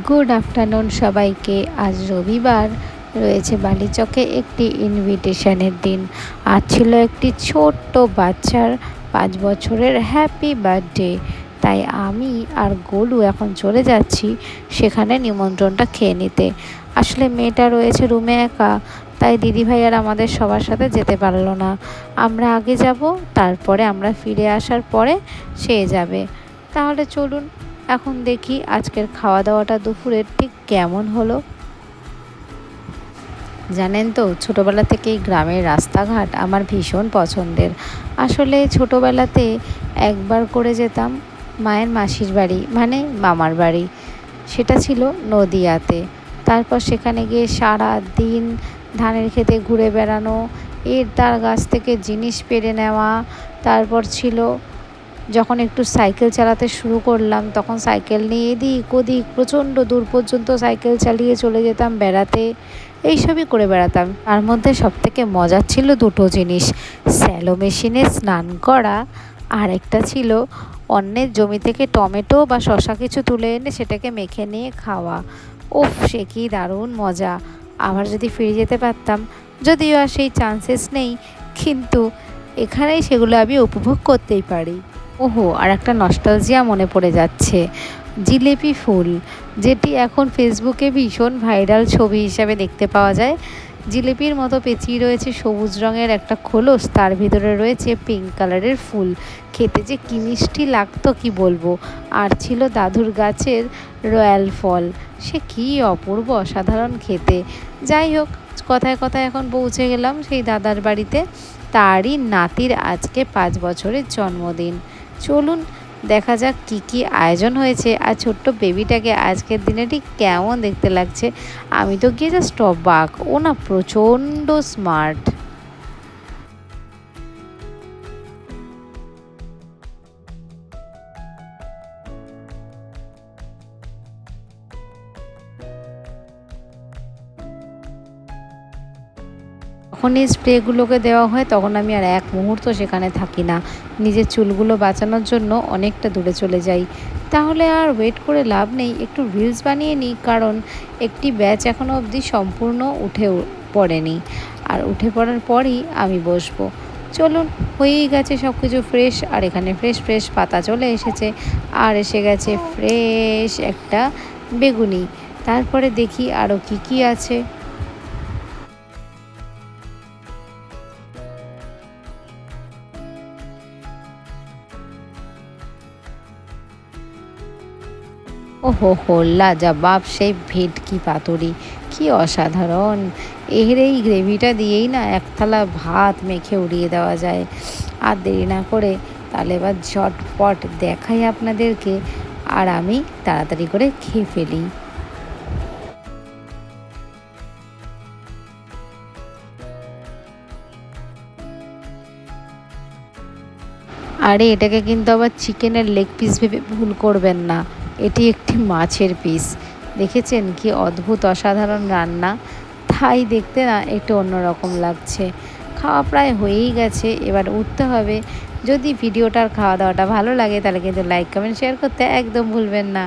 Good afternoon সবাইকে। আজ রবিবার, রয়েছে বালিচকে একটি ইনভিটেশনের দিন। আজ ছিল একটি ছোট্ট বাচ্চার 5 বছরের হ্যাপি বার্থডে। তাই আমি আর গোলু এখন চলে যাচ্ছি সেখানে নিমন্ত্রণটা খেয়ে নিতে। আসলে মেয়েটা রয়েছে রুমে একা, তাই দিদিভাই আর আমাদের সবার সাথে যেতে পারলো না। আমরা আগে যাব, তারপরে আমরা ফিরে আসার পরে সে যাবে। তাহলে চলুন এখন দেখি আজকের খাওয়া দাওয়াটা দুপুরের ঠিক কেমন হলো। জানেন তো, ছোটোবেলা থেকেই গ্রামের রাস্তাঘাট আমার ভীষণ পছন্দের। আসলে ছোটোবেলাতে একবার করে যেতাম মায়ের মাসির বাড়ি, মানে মামার বাড়ি। সেটা ছিল নদিয়াতে। তারপর সেখানে গিয়ে সারা দিন ধানের খেতে ঘুরে বেড়ানো, তার গাছ থেকে জিনিস পেড়ে নেওয়া। তারপর ছিল যখন একটু সাইকেল চালাতে শুরু করলাম, তখন সাইকেল নিয়ে এদিক ওদিক প্রচণ্ড দূর পর্যন্ত সাইকেল চালিয়ে চলে যেতাম বেড়াতে। এইসবই করে বেড়াতাম। তার মধ্যে সবথেকে মজার ছিল দুটো জিনিস: স্যালো মেশিনে স্নান করা, আর একটা ছিল অন্যের জমি থেকে টমেটো বা শশা কিছু তুলে এনে সেটাকে মেখে নিয়ে খাওয়া। ওফ, সে কি দারুণ মজা! আবার যদি ফিরে যেতে পারতাম, যদিও আর সেই চান্সেস নেই, কিন্তু এখানেই সেগুলো আমি উপভোগ করতেই পারি। ওহো, আর একটা নস্টালজিয়া মনে পড়ে যাচ্ছে, জিলেপি ফুল, যেটি এখন ফেসবুকে ভীষণ ভাইরাল ছবি হিসাবে দেখতে পাওয়া যায়। জিলেপির মতো পেঁচিয়ে রয়েছে সবুজ রঙের একটা খোলস, তার ভিতরে রয়েছে পিঙ্ক কালারের ফুল। খেতে যে কী মিষ্টি লাগতো কি বলবো। আর ছিল দাদুর গাছের রয়্যাল ফল, সে কী অপূর্ব অসাধারণ খেতে। যাই হোক, কথায় কথায় এখন পৌঁছে গেলাম সেই দাদার বাড়িতে। তারই নাতির আজকে 5 বছরের জন্মদিন। চলুন দেখা যাক কি কি আয়োজন হয়েছে, আর ছোট্ট বেবিটাকে আজকের দিনে ঠিক কেমন দেখতে লাগছে। আমি তো গিয়ে জাস্ট অবাক, ও না প্রচণ্ড স্মার্ট। যখন এই স্প্রেগুলোকে দেওয়া হয় তখন আমি আর এক মুহূর্ত সেখানে থাকি না, নিজের চুলগুলো বাঁচানোর জন্য অনেকটা দূরে চলে যাই। তাহলে আর ওয়েট করে লাভ নেই, একটু রিলস বানিয়ে নিই, কারণ একটি ব্যাচ এখনও অবধি সম্পূর্ণ উঠে পড়েনি। আর উঠে পড়ার পরই আমি বসবো। চলুন, হয়েই গেছে সব কিছু ফ্রেশ, আর এখানে ফ্রেশ ফ্রেশ পাতা চলে এসেছে, আর এসে গেছে ফ্রেশ একটা বেগুনি। তারপরে দেখি আরও কি কি আছে। ওহো হো, লাজবাব সেই ভেটকি পাতুরি, কি অসাধারণ! এর এই গ্রেভিটা দিয়েই না এক থালা ভাত মেখে উড়িয়ে দেওয়া যায়। আর দেরি না করে তাহলে এবার ঝটপট দেখাই আপনাদেরকে, আর আমি তাড়াতাড়ি করে খেয়ে ফেলি। আরে এটাকে কিন্তু আবার চিকেনের লেগ পিস ভেবে ভুল করবেন না, এটি একটি মাছের পিস। দেখেছেন কি অদ্ভুত অসাধারণ রান্না, তাই দেখতে না একটু অন্যরকম লাগছে। খাওয়া প্রায় হয়েই গেছে, এবার উঠতে হবে। যদি ভিডিওটার খাওয়া দাওয়াটা ভালো লাগে তাহলে কিন্তু লাইক কমেন্ট শেয়ার করতে একদম ভুলবেন না।